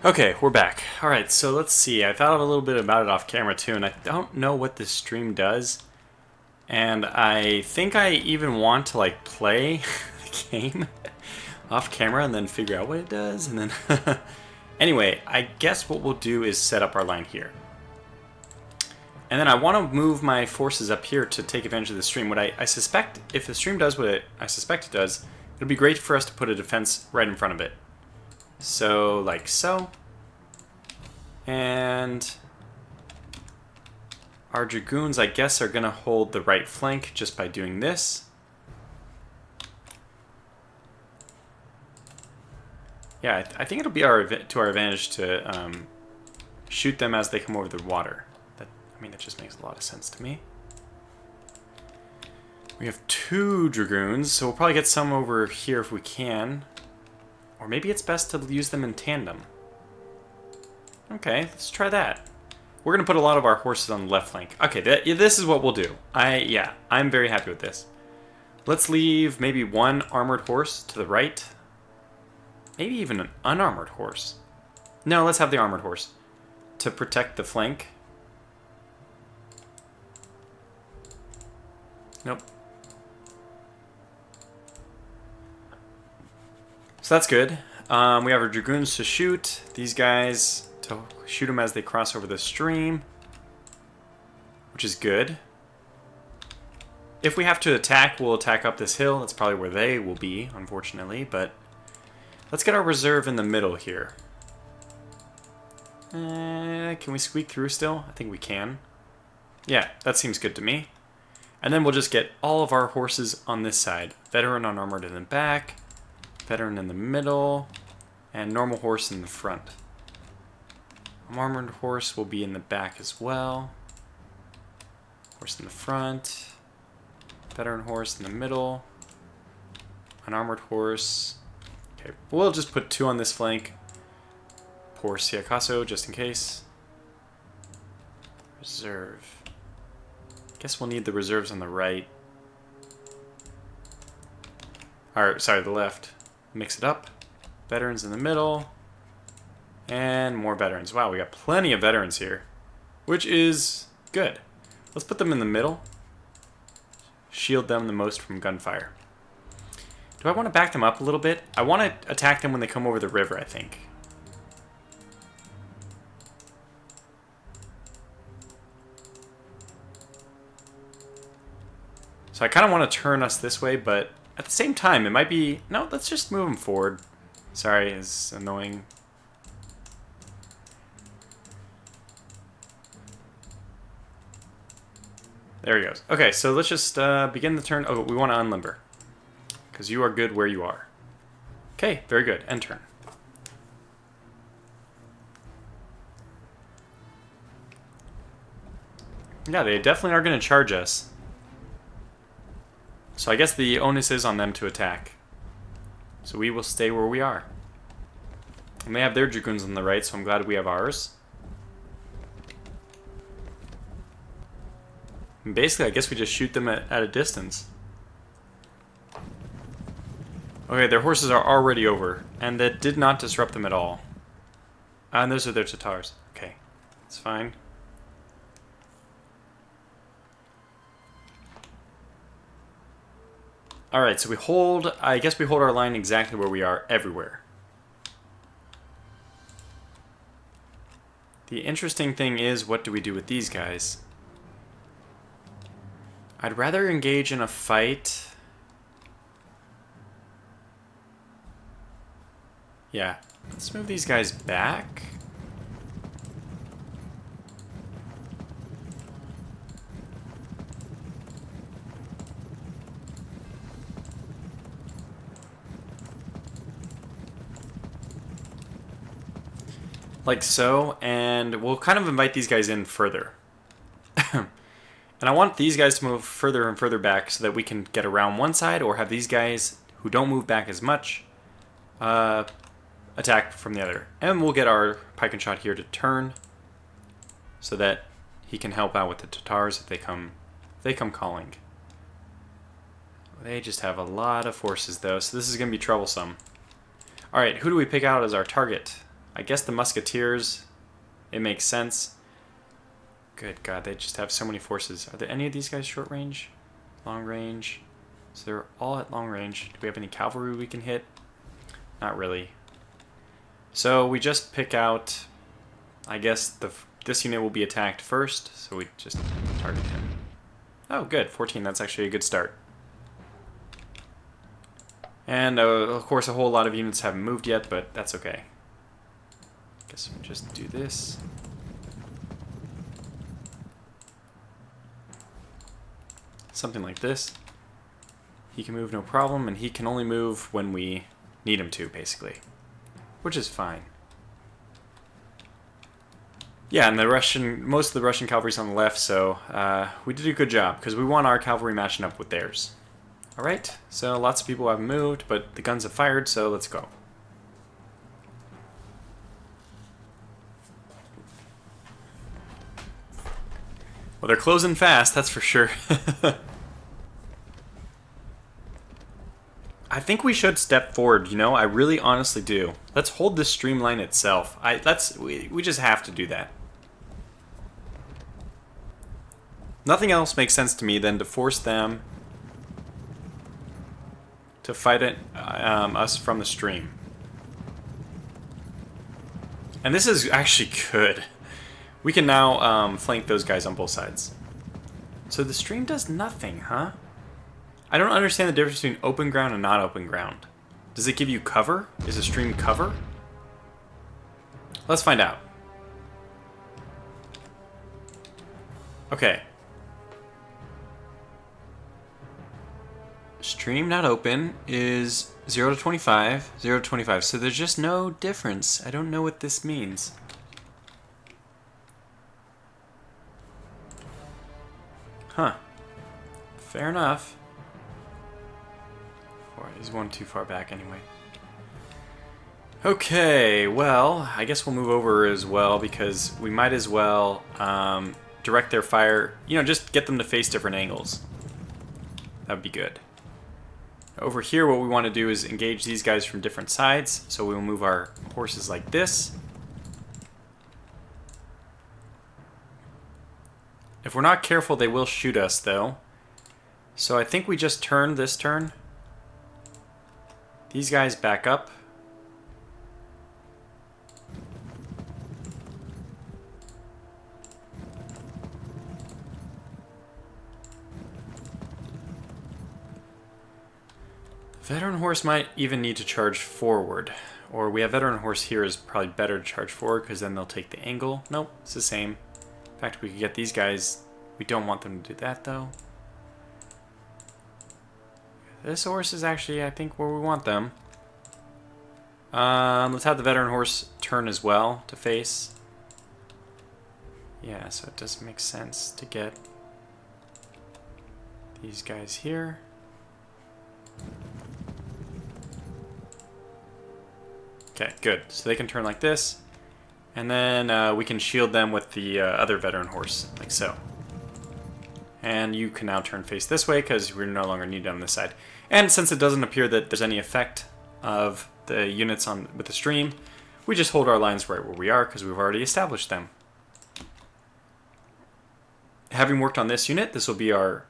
Okay, we're back. Alright, so let's see. I thought a little bit about it off camera too, and I don't know what this stream does. And I think I even want to like play the game off camera and then figure out what it does. And then anyway, I guess what we'll do is set up our line here. And then I want to move my forces up here to take advantage of the stream. What I suspect, if the stream does what I suspect it does, it'll be great for us to put a defense right in front of it. So, like so. And our dragoons, I guess, are going to hold the right flank just by doing this. Yeah, I think it'll be to our advantage to shoot them as they come over the water. I mean, that just makes a lot of sense to me. We have 2 dragoons, so we'll probably get some over here if we can. Or maybe it's best to use them in tandem. Okay, let's try that. We're going to put a lot of our horses on the left flank. Okay, this is what we'll do. I'm very happy with this. Let's leave maybe 1 armored horse to the right. Maybe even an unarmored horse. No, let's have the armored horse to protect the flank. Nope. So that's good. We have our dragoons to shoot. These guys to shoot them as they cross over the stream, which is good. If we have to attack, we'll attack up this hill. That's probably where they will be, unfortunately. But let's get our reserve in the middle here. Can we squeak through still? I think we can. Yeah, that seems good to me. And then we'll just get all of our horses on this side. Veteran unarmored in the back, veteran in the middle, and normal horse in the front. Armored horse will be in the back as well. Horse in the front. Veteran horse in the middle. Unarmored horse. Okay, we'll just put 2 on this flank. Por si acaso, just in case. Reserve. Guess we'll need the reserves on the right. Or, sorry, the left. Mix it up. Veterans in the middle. And more veterans. Wow, we got plenty of veterans here, which is good. Let's put them in the middle. Shield them the most from gunfire. Do I want to back them up a little bit? I want to attack them when they come over the river, I think. So I kind of want to turn us this way, but at the same time, it might be... No, let's just move them forward. Sorry, it's annoying. There he goes. Okay, so let's just begin the turn. Oh, we want to unlimber. Because you are good where you are. Okay, very good. End turn. Yeah, they definitely are going to charge us. So I guess the onus is on them to attack. So we will stay where we are. And they have their dragoons on the right, so I'm glad we have ours. And basically, I guess we just shoot them at a distance. Okay, their horses are already over, and that did not disrupt them at all. And those are their Tatars. Okay, that's fine. Alright, so we hold... I guess we hold our line exactly where we are everywhere. The interesting thing is, what do we do with these guys? I'd rather engage in a fight. Yeah, let's move these guys back. Like so, and we'll kind of invite these guys in further. And I want these guys to move further and further back so that we can get around one side, or have these guys who don't move back as much attack from the other. And we'll get our Pike and Shot here to turn so that he can help out with the Tatars if they come calling. They just have a lot of forces though, so this is going to be troublesome. Alright, who do we pick out as our target? I guess the musketeers, it makes sense. Good God, they just have so many forces. Are there any of these guys short range? Long range? So they're all at long range. Do we have any cavalry we can hit? Not really. So we just pick out, I guess this unit will be attacked first, so we just target him. Oh, good, 14, that's actually a good start. And of course a whole lot of units haven't moved yet, but that's okay. Guess we'll just do this. Something like this. He can move no problem, and he can only move when we need him to, basically. Which is fine. Yeah, and most of the Russian cavalry's on the left, so we did a good job, because we want our cavalry matching up with theirs. Alright, so lots of people haven't moved, but the guns have fired, so let's go. Well, they're closing fast, that's for sure. I think we should step forward, you know? I really honestly do. Let's hold this streamline itself. We just have to do that. Nothing else makes sense to me than to force them to fight us from the stream. And this is actually good. We can now flank those guys on both sides. So the stream does nothing, huh? I don't understand the difference between open ground and not open ground. Does it give you cover? Is a stream cover? Let's find out. Okay. Stream not open is 0 to 25, 0 to 25. So there's just no difference. I don't know what this means. Huh. Fair enough. He's one too far back anyway. Okay, well, I guess we'll move over as well because we might as well direct their fire, you know, just get them to face different angles. That would be good. Over here, what we want to do is engage these guys from different sides, so we will move our horses like this. If we're not careful, they will shoot us, though. So I think we just turn this turn. These guys back up. Veteran horse might even need to charge forward. Or we have veteran horse here is probably better to charge forward because then they'll take the angle. Nope, it's the same. In fact, we could get these guys. We don't want them to do that though. This horse is actually, I think, where we want them. Let's have the veteran horse turn as well to face. Yeah, so it does make sense to get these guys here. Okay, good. So they can turn like this. And then we can shield them with the other veteran horse, like so. And you can now turn face this way because we're no longer needed on this side. And since it doesn't appear that there's any effect of the units with the stream, we just hold our lines right where we are because we've already established them. Having worked on this unit, this will be our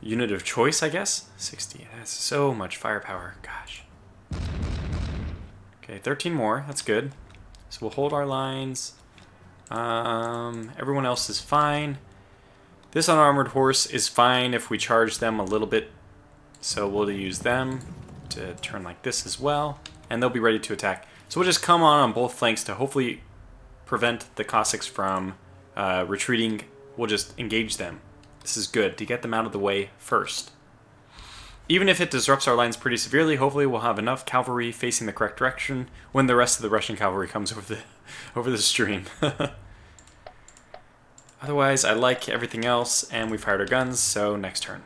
unit of choice, I guess. 60, that's so much firepower, gosh. Okay, 13 more, that's good. So we'll hold our lines. Everyone else is fine. This unarmored horse is fine if we charge them a little bit. So we'll use them to turn like this as well. And they'll be ready to attack. So we'll just come on both flanks to hopefully prevent the Cossacks from retreating. We'll just engage them. This is good to get them out of the way first. Even if it disrupts our lines pretty severely, hopefully we'll have enough cavalry facing the correct direction when the rest of the Russian cavalry comes over the stream. Otherwise, I like everything else, and we fired our guns, so next turn.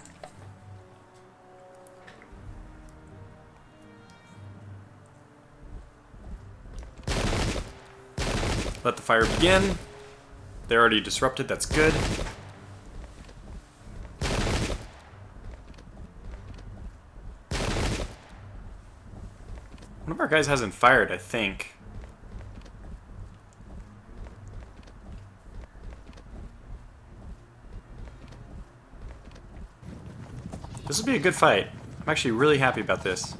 Let the fire begin. They're already disrupted, that's good. One of our guys hasn't fired, I think. This will be a good fight. I'm actually really happy about this.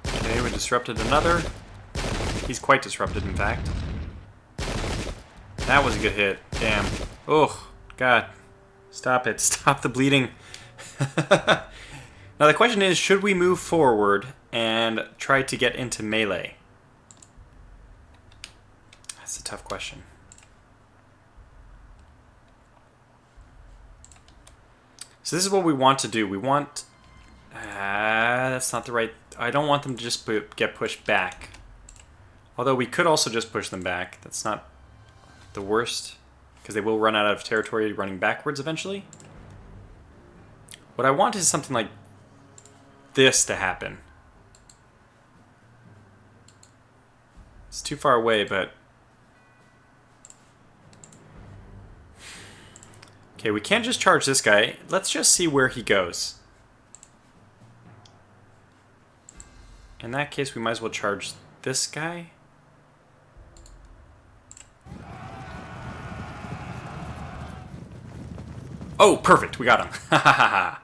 Okay, we disrupted another. He's quite disrupted, in fact. That was a good hit. Damn. Oh, God. Stop it. Stop the bleeding. Now the question is, should we move forward and try to get into melee? That's a tough question. So this is what we want to do. We want... that's not the right... I don't want them to just get pushed back. Although we could also just push them back. That's not the worst, because they will run out of territory running backwards eventually. What I want is something like this to happen. It's too far away, but... Okay, we can't just charge this guy. Let's just see where he goes. In that case, we might as well charge this guy. Oh, perfect. We got him. Ha ha ha ha.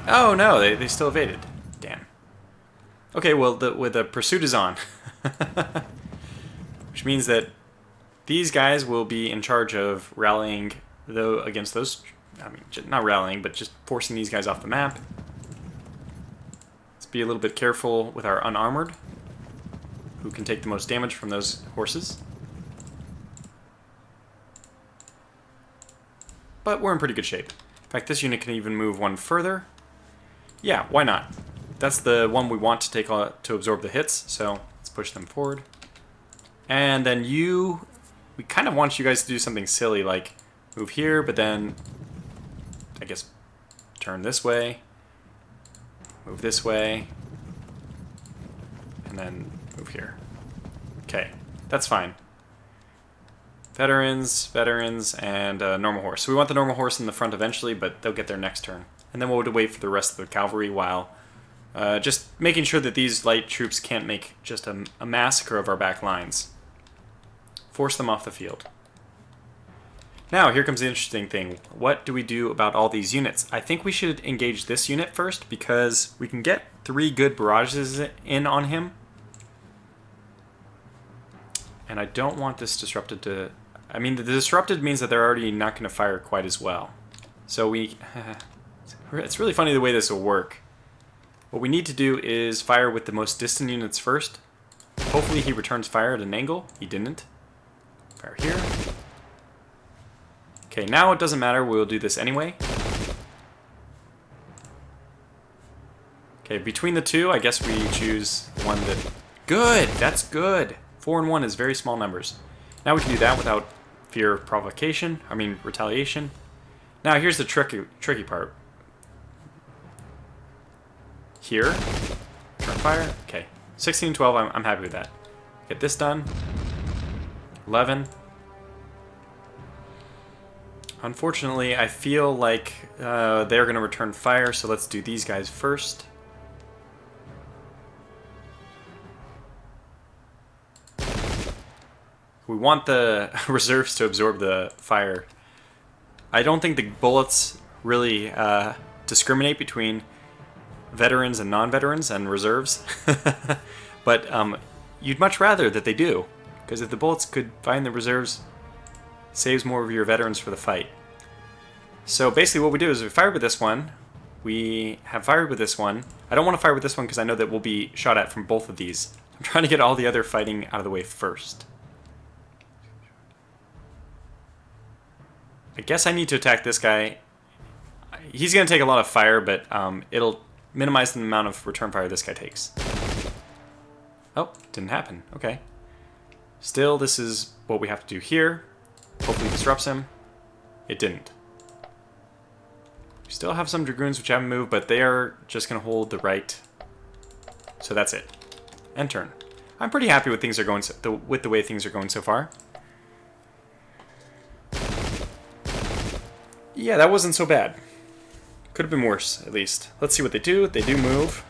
Oh, no. They still evaded. Damn. Okay, well, the pursuit is on. Which means that these guys will be in charge of rallying against those... I mean, not rallying, but just forcing these guys off the map. Let's be a little bit careful with our unarmored, who can take the most damage from those horses. But we're in pretty good shape. In fact, this unit can even move one further. Yeah, why not? That's the one we want to take to absorb the hits, so let's push them forward. And then we kind of want you guys to do something silly, like move here, but then, I guess, turn this way, move this way, and then move here. Okay, that's fine. Veterans, and normal horse. So we want the normal horse in the front eventually, but they'll get there next turn. And then we'll wait for the rest of the cavalry while just making sure that these light troops can't make just a massacre of our back lines. Force them off the field. Now, here comes the interesting thing. What do we do about all these units? I think we should engage this unit first, because we can get 3 good barrages in on him. And I don't want this disrupted to... I mean, the disrupted means that they're already not going to fire quite as well. So we... It's really funny the way this will work. What we need to do is fire with the most distant units first. Hopefully he returns fire at an angle. He didn't. Fire here. Okay, now it doesn't matter. We'll do this anyway. Okay, between the two, I guess we choose one that... Good! That's good! 4 and 1 is very small numbers. Now we can do that without fear of provocation. I mean, retaliation. Now here's the tricky part. Here. Turn fire. Okay. 16 and 12, I'm happy with that. Get this done. 11. Unfortunately, I feel like they're going to return fire, so let's do these guys first. We want the reserves to absorb the fire. I don't think the bullets really discriminate between veterans and non-veterans and reserves. But you'd much rather that they do, because if the bullets could find the reserves, it saves more of your veterans for the fight. So basically what we do is we fire with this one. We have fired with this one. I don't want to fire with this one because I know that we'll be shot at from both of these. I'm trying to get all the other fighting out of the way first. I guess I need to attack this guy. He's going to take a lot of fire, but it'll minimize the amount of return fire this guy takes. Oh, didn't happen. Okay. Still, this is what we have to do here. Hopefully disrupts him. It didn't. We still have some dragoons which haven't moved, but they are just going to hold the right. So that's it. End turn. I'm pretty happy with things are going with the way things are going so far. Yeah, that wasn't so bad. Could have been worse, at least. Let's see what they do. They do move.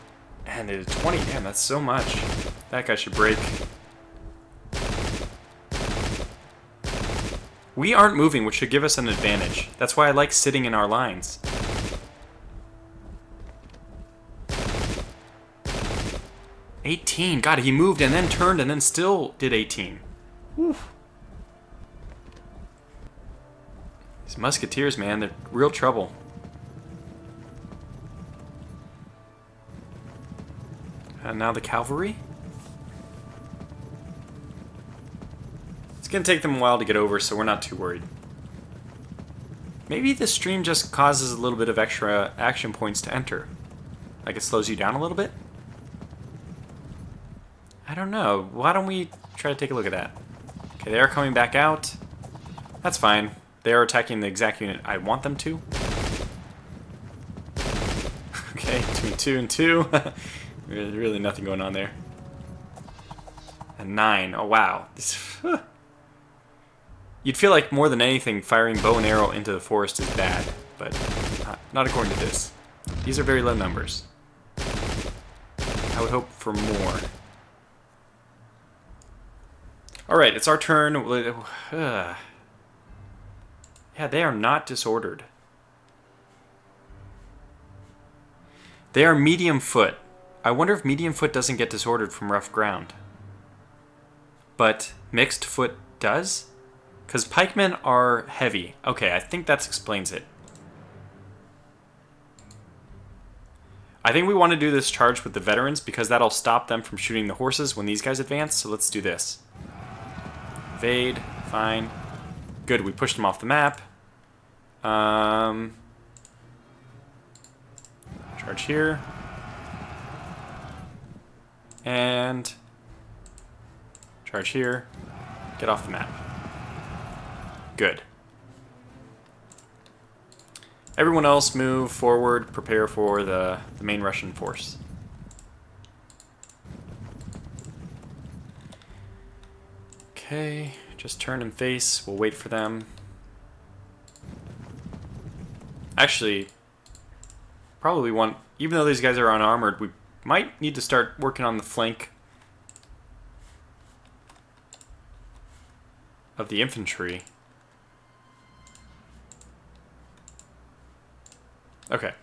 And they did 20. Damn, that's so much. That guy should break. We aren't moving, which should give us an advantage. That's why I like sitting in our lines. $18. God, he moved and then turned and then still did 18. Oof. These musketeers, man, they're real trouble. And now the cavalry. It's going to take them a while to get over, so we're not too worried. Maybe this stream just causes a little bit of extra action points to enter. Like it slows you down a little bit? I don't know. Why don't we try to take a look at that? Okay, they are coming back out. That's fine. They are attacking the exact unit I want them to. Okay, 2 and 2 and 2. There's really nothing going on there. And 9. Oh, wow. You'd feel like more than anything, firing bow and arrow into the forest is bad, but not according to this. These are very low numbers. I would hope for more. Alright, it's our turn. Yeah, they are not disordered. They are medium foot. I wonder if medium foot doesn't get disordered from rough ground. But mixed foot does? Because pikemen are heavy. Okay, I think that explains it. I think we want to do this charge with the veterans because that'll stop them from shooting the horses when these guys advance, so let's do this. Evade, fine. Good, we pushed them off the map. Charge here. And charge here. Get off the map. Good. Everyone else move forward, prepare for the main Russian force. Okay, just turn and face. We'll wait for them. Actually, probably want, even though these guys are unarmored, we might need to start working on the flank of the infantry. Okay.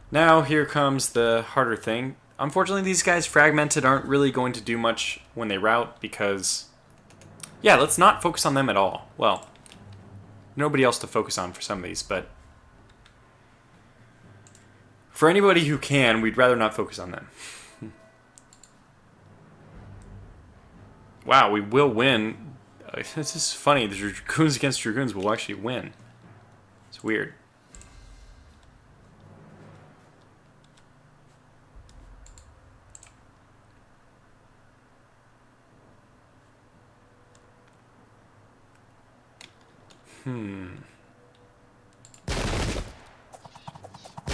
Now here comes the harder thing. Unfortunately, these guys fragmented aren't really going to do much when they rout because... Yeah, let's not focus on them at all. Well, nobody else to focus on for some of these, but... For anybody who can, we'd rather not focus on them. Wow, we will win. This is funny. The Dragoons against Dragoons will actually win. It's weird.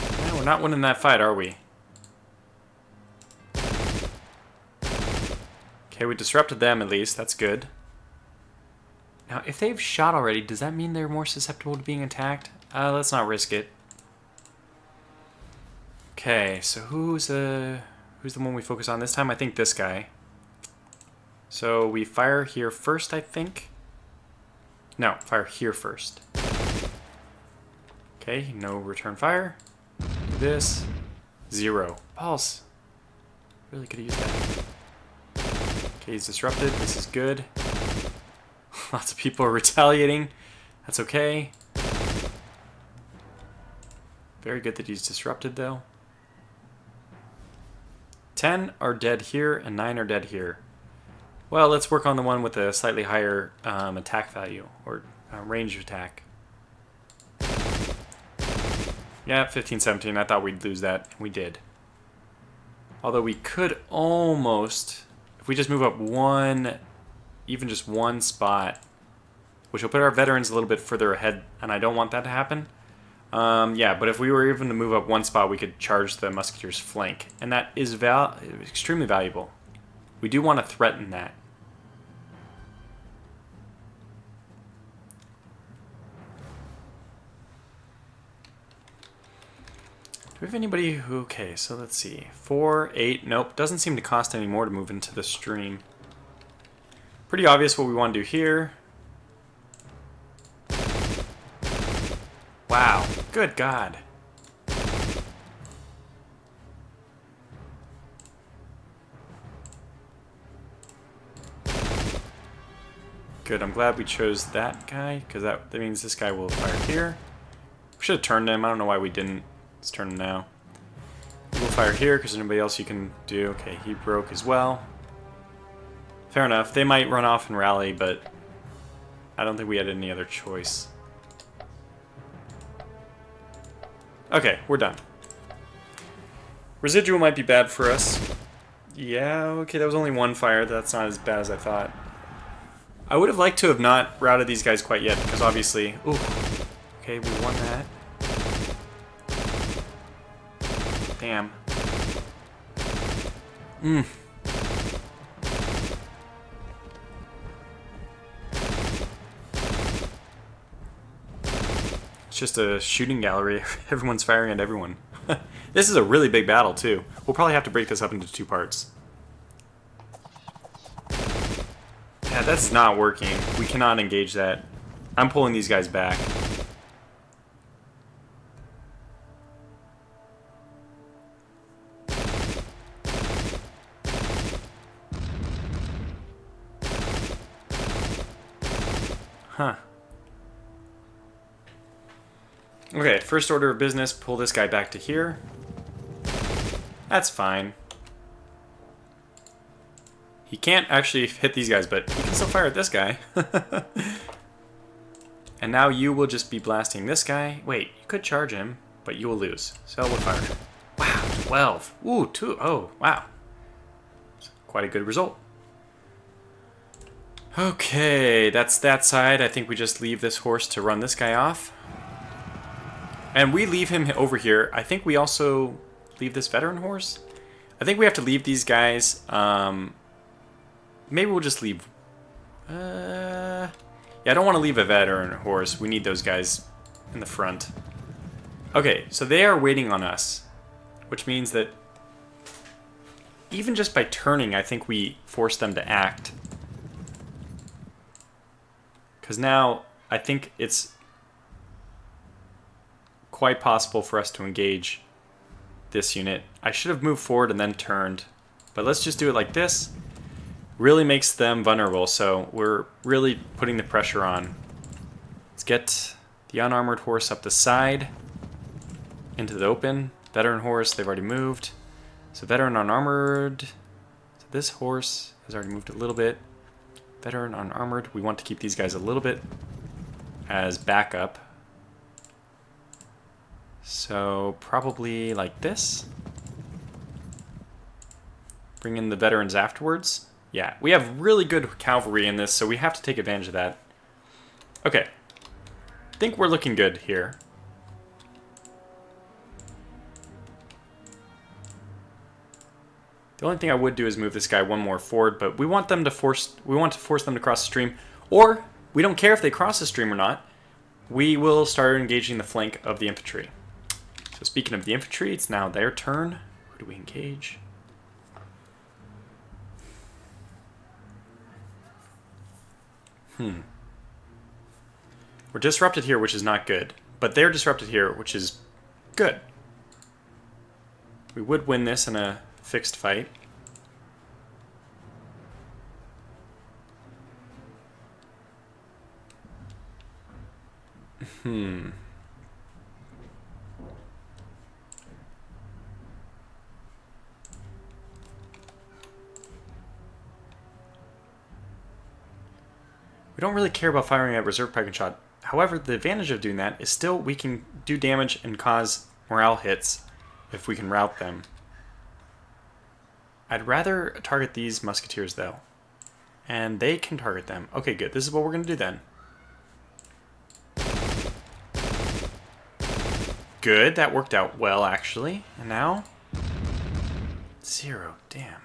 Yeah, we're not winning that fight, are we? Okay, we disrupted them at least. That's good. Now, if they've shot already, does that mean they're more susceptible to being attacked? Let's not risk it. Okay, so who's the one we focus on this time? I think this guy. So we fire here first, I think. No, fire here first. Okay, no return fire. This. 0. Pulse. Really could have used that. Okay, he's disrupted. This is good. Lots of people are retaliating. That's okay. Very good that he's disrupted, though. 10 are dead here, and 9 are dead here. Well, let's work on the one with a slightly higher attack value, or range of attack. Yeah, 15, 17. I thought we'd lose that. We did. Although we could almost, if we just move up one, even just one spot, which will put our veterans a little bit further ahead, and I don't want that to happen. Yeah, but if we were even to move up one spot, we could charge the musketeers' flank, and that is extremely valuable. We do want to threaten that. Do we have anybody who... Okay, so let's see. 4, 8... Nope, doesn't seem to cost any more to move into the stream. Pretty obvious what we want to do here. Wow, good God. Good, I'm glad we chose that guy, because that means this guy will fire here. We should have turned him, I don't know why we didn't. Let's turn him now. We'll fire here, because there's nobody else you can do. Okay, he broke as well. Fair enough, they might run off and rally, but I don't think we had any other choice. Okay, we're done. Residual might be bad for us. Yeah, okay, that was only one fire. That's not as bad as I thought. I would have liked to have not routed these guys quite yet, because obviously... Ooh. Okay, we won that. Damn. It's just a shooting gallery. Everyone's firing at everyone. This is a really big battle, too. We'll probably have to break this up into 2 parts. Yeah, that's not working. We cannot engage that. I'm pulling these guys back. Huh. Okay, first order of business, pull this guy back to here. That's fine. He can't actually hit these guys, but he can still fire at this guy. And now you will just be blasting this guy. Wait, you could charge him, but you will lose. So we'll fire. Wow, 12. Ooh, 2. Oh, wow. That's quite a good result. Okay, that's that side. I think we just leave this horse to run this guy off. And we leave him over here. I think we also leave this veteran horse. I think we have to leave these guys. Maybe we'll just leave... yeah, I don't want to leave a veteran horse. We need those guys in the front. Okay, so they are waiting on us. Which means that even just by turning, I think we force them to act. Because now, I think it's quite possible for us to engage this unit. I should have moved forward and then turned. But let's just do it like this. Really makes them vulnerable, so we're really putting the pressure on. Let's get the unarmored horse up the side into the open. Veteran horse, they've already moved. So veteran unarmored. So this horse has already moved a little bit. Veteran unarmored. We want to keep these guys a little bit as backup. So probably like this. Bring in the veterans afterwards. Yeah, we have really good cavalry in this, so we have to take advantage of that. Okay. I think we're looking good here. The only thing I would do is move this guy one more forward, but we want them to force them to cross the stream, or we don't care if they cross the stream or not. We will start engaging the flank of the infantry. So speaking of the infantry, it's now their turn. Who do we engage? We're disrupted here, which is not good, but they're disrupted here, which is good. We would win this in a fixed fight. We don't really care about firing at reserve pike and shot. However, the advantage of doing that is still we can do damage and cause morale hits if we can rout them. I'd rather target these musketeers though. And they can target them. Okay, good. This is what we're going to do then. Good. That worked out well, actually. And now? 0. Damn.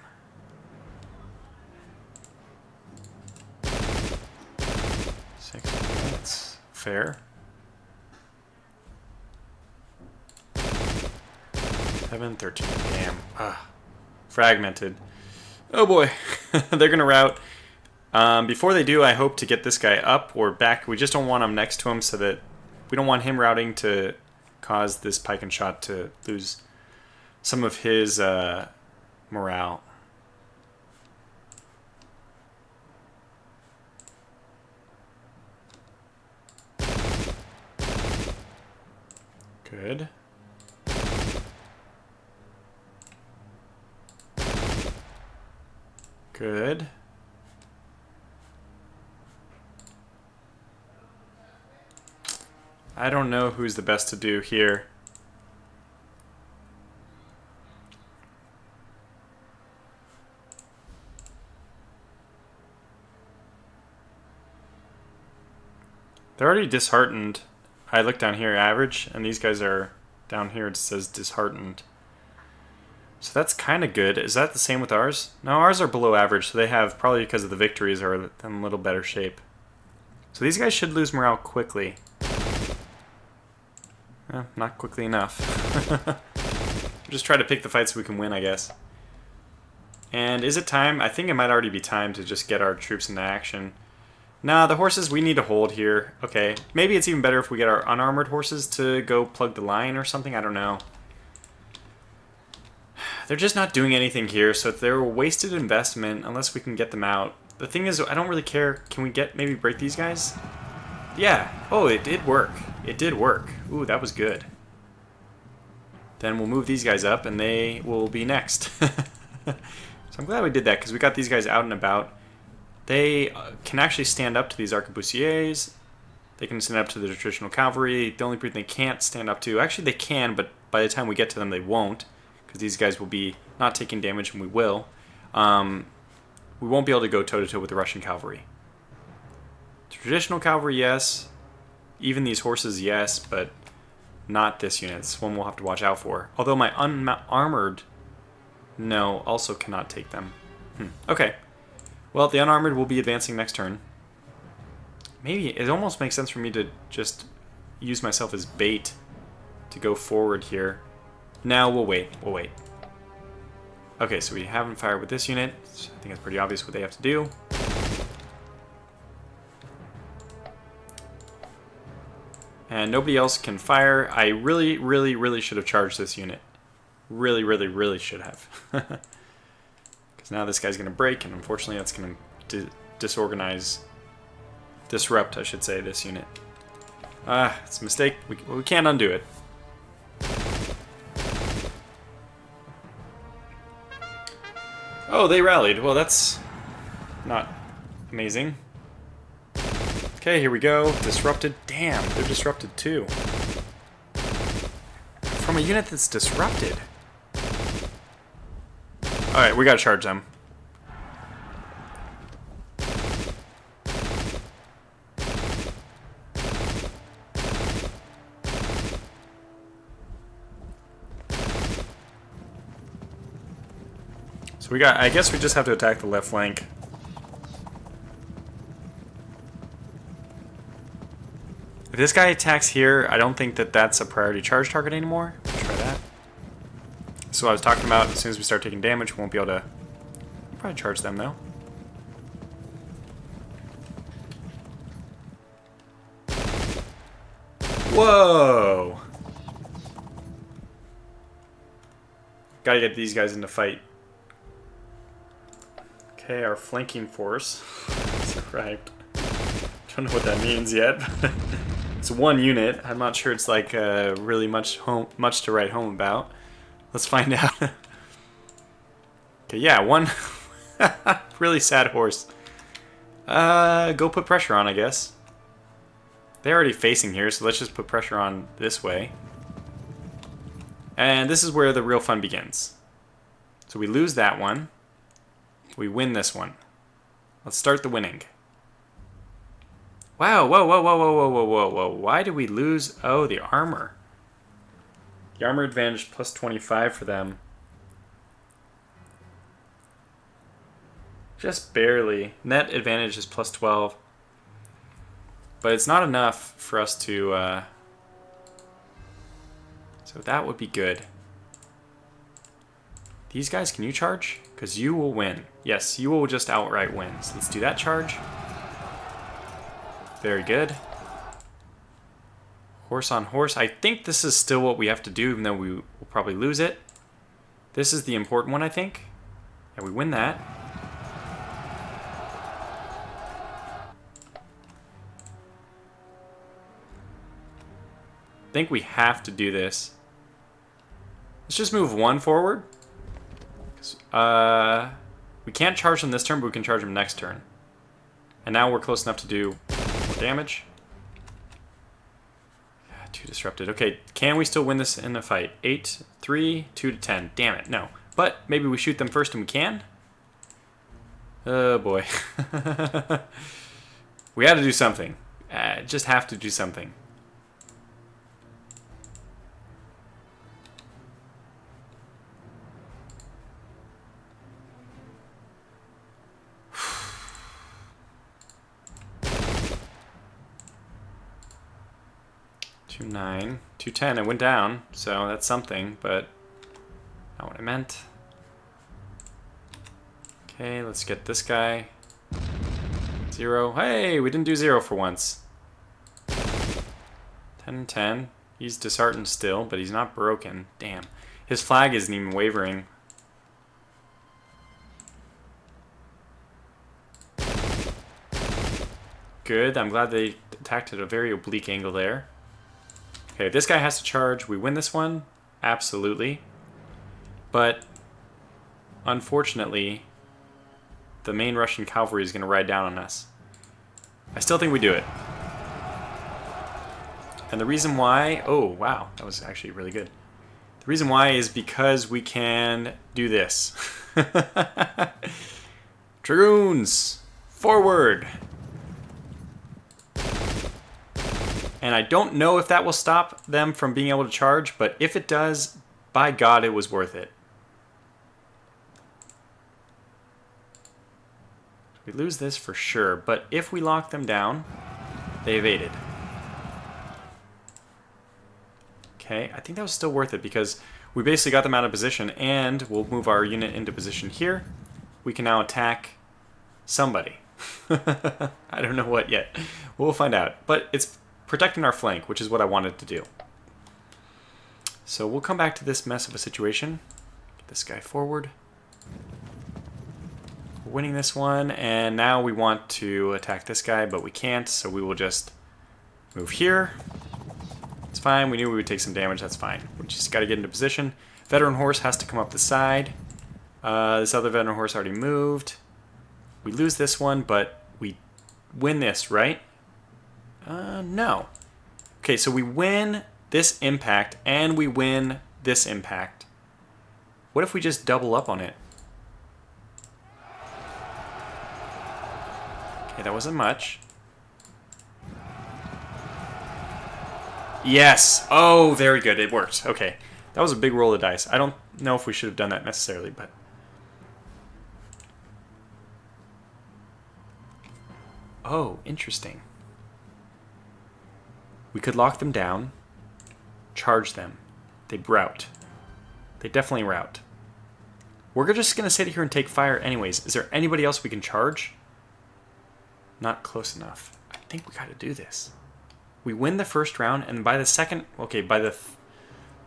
That's fair. 7, 13. Damn. Fragmented. Oh boy. They're going to rout. Before they do, I hope to get this guy up or back. We just don't want him next to him so that we don't want him routing to cause this Pike and Shot to lose some of his morale. Good. Good. I don't know who's the best to do here. They're already disheartened. I look down here, average, and these guys are down here, it says disheartened. So that's kind of good. Is that the same with ours? No, ours are below average, so they have, probably because of the victories, are in a little better shape. So these guys should lose morale quickly. Not quickly enough. Just try to pick the fights we can win, I guess. And is it time? I think it might already be time to just get our troops into action. Nah, the horses we need to hold here. Okay, maybe it's even better if we get our unarmored horses to go plug the line or something. I don't know. They're just not doing anything here, so they're a wasted investment unless we can get them out. The thing is, I don't really care. Can we maybe break these guys? Yeah. Oh, it did work. It did work. Ooh, that was good. Then we'll move these guys up, and they will be next. So I'm glad we did that, because we got these guys out and about. They can actually stand up to these arquebusiers. They can stand up to the traditional cavalry. The only person they can't stand up to... Actually, they can, but by the time we get to them, they won't. Because these guys will be not taking damage, and we will. We won't be able to go toe-to-toe with the Russian cavalry. Traditional cavalry, yes. Even these horses, yes, but not this unit. This one we'll have to watch out for. Although my unarmored, no, also cannot take them. Okay. Well, the unarmored will be advancing next turn. Maybe it almost makes sense for me to just use myself as bait to go forward here. Now we'll wait. We'll wait. Okay, so we haven't fired with this unit. So I think it's pretty obvious what they have to do. And nobody else can fire. I really, really, really should have charged this unit. Really, really, really should have. Because now this guy's going to break, and unfortunately that's going to disrupt, I should say, this unit. It's a mistake. We can't undo it. Oh, they rallied. Well, that's not amazing. Okay, here we go. Disrupted. Damn, they're disrupted too. From a unit that's disrupted. Alright, we gotta charge them. So I guess we just have to attack the left flank. If this guy attacks here, I don't think that that's a priority charge target anymore. Try that. So I was talking about, as soon as we start taking damage, we won't be able to probably charge them though. Whoa! Gotta get these guys into fight. Okay, our flanking force has arrived. Don't know what that means yet. It's one unit. I'm not sure it's like really much to write home about. Let's find out. Okay, yeah, one really sad horse. Go put pressure on, I guess. They're already facing here, so let's just put pressure on this way. And this is where the real fun begins. So we lose that one. We win this one. Let's start the winning. Wow, whoa, whoa, whoa, whoa, whoa, whoa, whoa, whoa. Why did we lose? Oh, the armor. The armor advantage plus 25 for them. Just barely. Net advantage is plus 12. But it's not enough for us to... So that would be good. These guys, can you charge? Because you will win. Yes, you will just outright win. So let's do that charge. Very good. Horse on horse. I think this is still what we have to do, even though we will probably lose it. This is the important one, I think. And we win that. I think we have to do this. Let's just move one forward. We can't charge them this turn, but we can charge them next turn. And now we're close enough to do more damage. Too disrupted. Okay, can we still win this in a fight? 8, 3, 2 to 10. Damn it, no. But maybe we shoot them first and we can? Oh boy. We had to do something. Just have to do something. Two 9, 210. It went down, so that's something, but not what I meant. Okay, let's get this guy. 0. Hey, we didn't do 0 for once. 10, 10. He's disheartened still, but he's not broken. Damn. His flag isn't even wavering. Good. I'm glad they attacked at a very oblique angle there. Okay, this guy has to charge. We win this one. Absolutely. But unfortunately, the main Russian cavalry is going to ride down on us. I still think we do it. And the reason why... Oh, wow. That was actually really good. The reason why is because we can do this. Dragoons! Forward! And I don't know if that will stop them from being able to charge, but if it does, by God, it was worth it. We lose this for sure, but if we lock them down, they evaded. Okay, I think that was still worth it because we basically got them out of position, and we'll move our unit into position here. We can now attack somebody. I don't know what yet. We'll find out. But it's protecting our flank, which is what I wanted to do. So we'll come back to this mess of a situation. Get this guy forward. We're winning this one, and now we want to attack this guy, but we can't, so we will just move here. It's fine. We knew we would take some damage. That's fine. We just got to get into position. Veteran horse has to come up the side. This other veteran horse already moved. We lose this one, but we win this, right? No. Okay, so we win this impact, and we win this impact. What if we just double up on it? Okay, that wasn't much. Yes! Oh, very good. It worked. Okay. That was a big roll of dice. I don't know if we should have done that necessarily, but... Oh, interesting. We could lock them down, charge them. They rout. They definitely rout. We're just going to sit here and take fire anyways. Is there anybody else we can charge? Not close enough. I think we got to do this. We win the first round, and by the second... Okay, by the...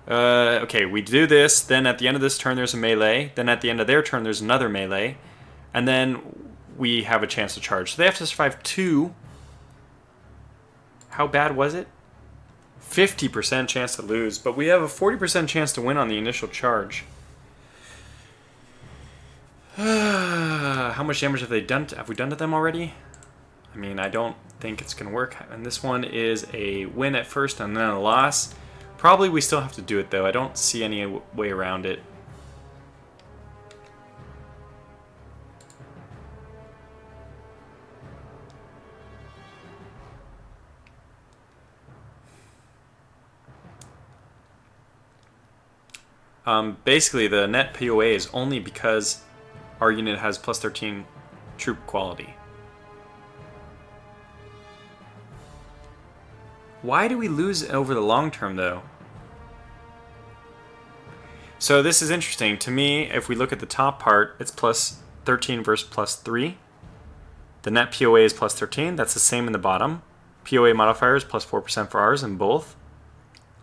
okay, we do this, then at the end of this turn there's a melee, then at the end of their turn there's another melee, and then we have a chance to charge. So they have to survive 2. How bad was it? 50% chance to lose, but we have a 40% chance to win on the initial charge. How much damage have they done? Have we done to them already? I mean, I don't think it's going to work. And this one is a win at first and then a loss. Probably we still have to do it, though. I don't see any way around it. Basically, the net POA is only because our unit has plus 13 troop quality. Why do we lose over the long term, though? So this is interesting. To me, if we look at the top part, it's plus 13 versus plus 3. The net POA is plus 13. That's the same in the bottom. POA modifier is plus 4% for ours in both.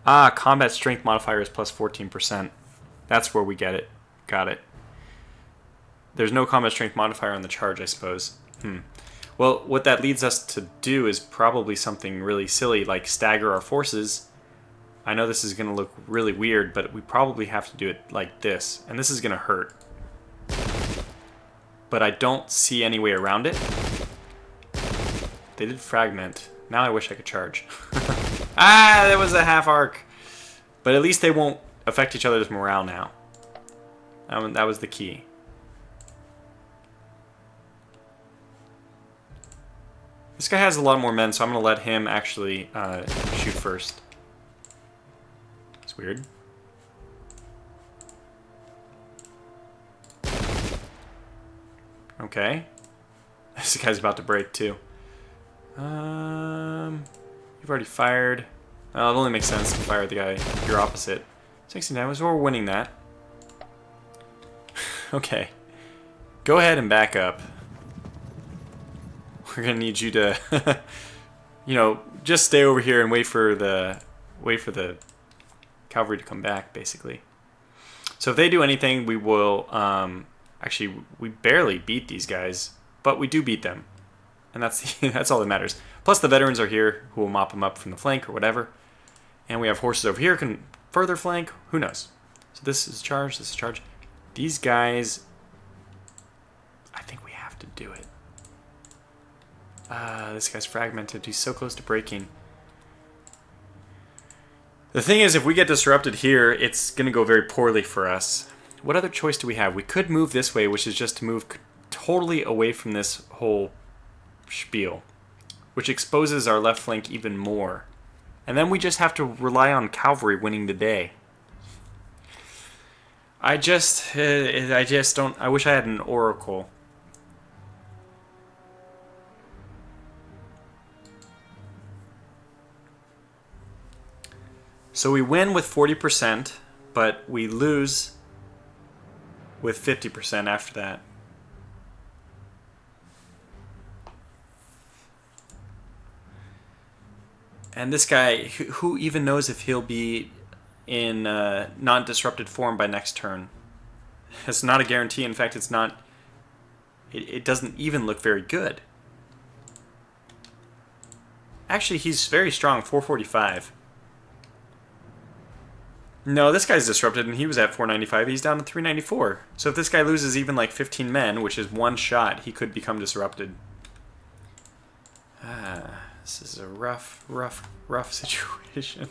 Combat strength modifier is plus 14%. That's where we get it. Got it. There's no combat strength modifier on the charge, I suppose. Well, what that leads us to do is probably something really silly, like stagger our forces. I know this is going to look really weird, but we probably have to do it like this. And this is going to hurt. But I don't see any way around it. They did fragment. Now I wish I could charge. That was a half arc. But at least they won't affect each other's morale now. That was the key. This guy has a lot more men, so I'm going to let him actually shoot first. It's weird. Okay. This guy's about to break too. You've already fired. Well, it only makes sense to fire the guy your opposite. 69, so we're winning that. Okay. Go ahead and back up. We're gonna need you to, you know, just stay over here and wait for the cavalry to come back, basically. So if they do anything, we will. Actually, we barely beat these guys, but we do beat them, and that's all that matters. Plus, the veterans are here who will mop them up from the flank or whatever, and we have horses over here can further flank. Who knows? So this is charge. This is charge. These guys, I think we have to do it. This guy's fragmented. He's so close to breaking. The thing is, if we get disrupted here, it's going to go very poorly for us. What other choice do we have? We could move this way, which is just to move totally away from this whole spiel, which exposes our left flank even more. And then we just have to rely on cavalry winning the day. I just don't. I wish I had an oracle. So we win with 40%, but we lose with 50% after that. And this guy, who even knows if he'll be in non-disrupted form by next turn? It's not a guarantee. In fact, it's not. It doesn't even look very good. Actually, he's very strong, 445. No, this guy's disrupted, and he was at 495. He's down to 394. So if this guy loses even like 15 men, which is one shot, he could become disrupted. This is a rough situation.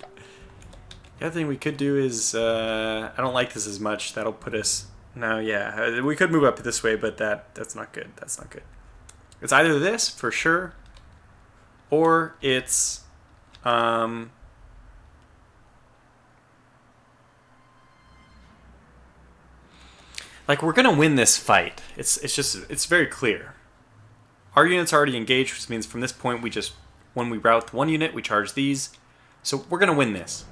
The other thing we could do is, I don't like this as much. That'll put us... No, yeah, we could move up this way, but that's not good. That's not good. It's either this, for sure, or it's... Like, we're gonna win this fight. It's very clear. Our unit's already engaged, which means from this point when we rout one unit, we charge these. So we're gonna win this.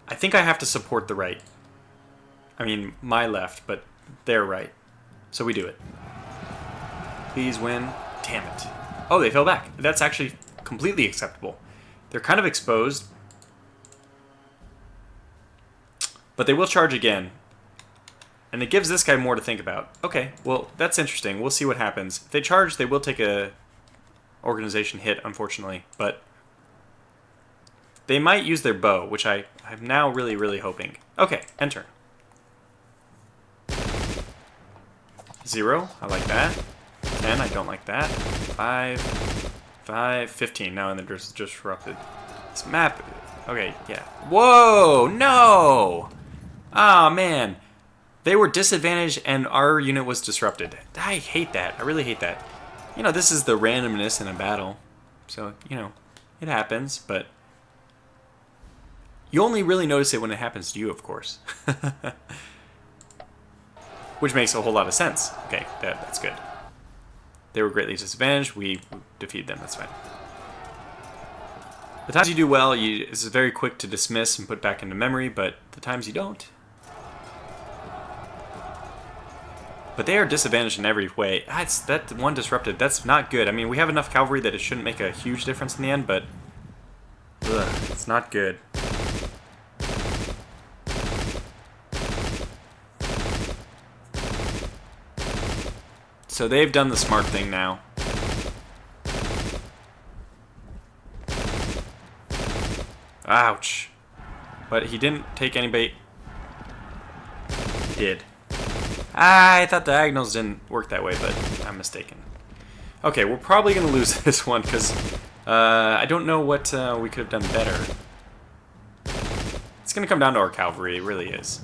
I think I have to support the right. I mean, my left, but their right. So we do it. Please win. Damn it. Oh, they fell back. That's actually completely acceptable. They're kind of exposed. But they will charge again. And it gives this guy more to think about. Okay, well, that's interesting. We'll see what happens. If they charge, they will take a organization hit, unfortunately. But they might use their bow, which I'm now really, really hoping. Okay, enter. 0, I like that. 10, I don't like that. 5, 15. Now and they're just disrupted. This map... Okay, yeah. Whoa, no! Oh, man. They were disadvantaged and our unit was disrupted. I hate that. I really hate that. You know, this is the randomness in a battle. So, you know, it happens, but you only really notice it when it happens to you, of course. Which makes a whole lot of sense. Okay, that's good. They were greatly disadvantaged. We defeated them. That's fine. The times you do well, this is very quick to dismiss and put back into memory, but the times you don't, But they are disadvantaged in every way. That one disrupted. That's not good. I mean, we have enough cavalry that it shouldn't make a huge difference in the end, but it's not good. So they've done the smart thing now. Ouch. But he didn't take any bait. He did. I thought diagonals didn't work that way, but I'm mistaken. Okay, we're probably going to lose this one because I don't know what we could have done better. It's going to come down to our cavalry, it really is.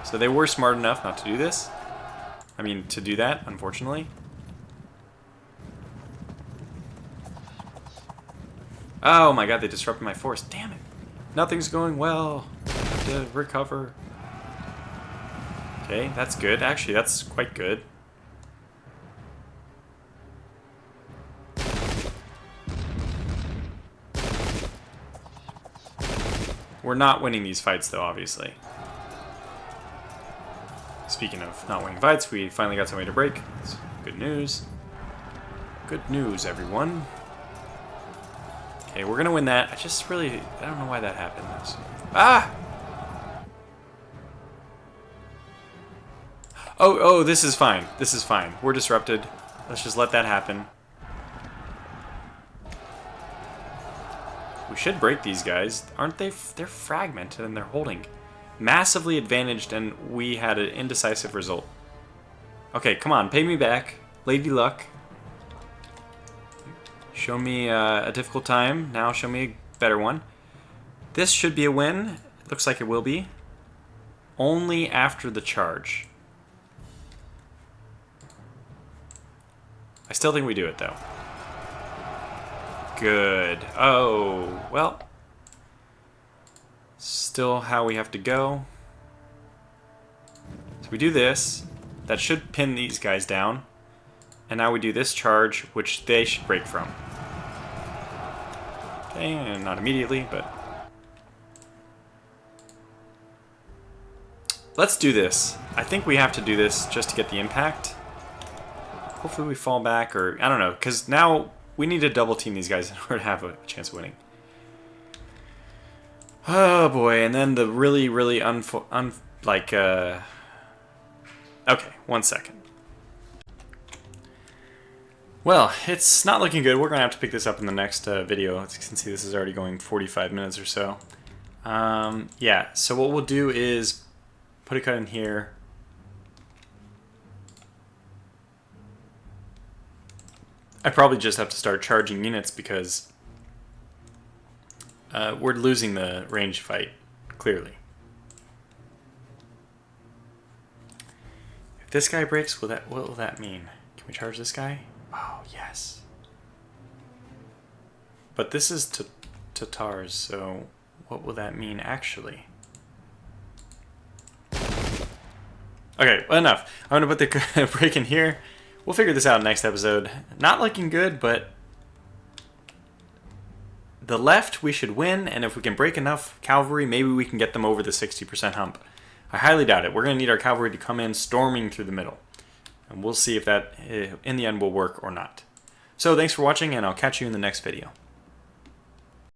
So they were smart enough not to do this. I mean, to do that, unfortunately. Oh my god, they disrupted my force. Damn it. Nothing's going well. I have to recover. Okay, that's good. Actually, that's quite good. We're not winning these fights, though, obviously. Speaking of not winning fights, we finally got somebody to break. That's good news. Good news, everyone. Okay, we're gonna win that. I don't know why that happened. Ah! Oh, this is fine. This is fine. We're disrupted. Let's just let that happen. We should break these guys. Aren't they? They're fragmented and they're holding. Massively advantaged, and we had an indecisive result. Okay, come on. Pay me back. Lady Luck. Show me a difficult time. Now show me a better one. This should be a win. It looks like it will be. Only after the charge. I still think we do it, though. Good. Oh, well. Still how we have to go. So we do this. That should pin these guys down. And now we do this charge, which they should break from. Okay, and not immediately, but... Let's do this. I think we have to do this just to get the impact. Hopefully we fall back, or... I don't know, because now we need to double team these guys in order to have a chance of winning. Oh boy, and then the really, okay, 1 second. Well, it's not looking good. We're going to have to pick this up in the next video. As you can see, this is already going 45 minutes or so. Yeah, so what we'll do is put a cut in here. I probably just have to start charging units because we're losing the range fight, clearly. If this guy breaks, what will that mean? Can we charge this guy? Oh, yes. But this is Tatars, so what will that mean actually? Okay, well, enough. I'm going to put the break in here. We'll figure this out next episode. Not looking good, but the left we should win, and if we can break enough cavalry, maybe we can get them over the 60% hump. I highly doubt it. We're going to need our cavalry to come in storming through the middle. And we'll see if that, in the end, will work or not. So thanks for watching, and I'll catch you in the next video.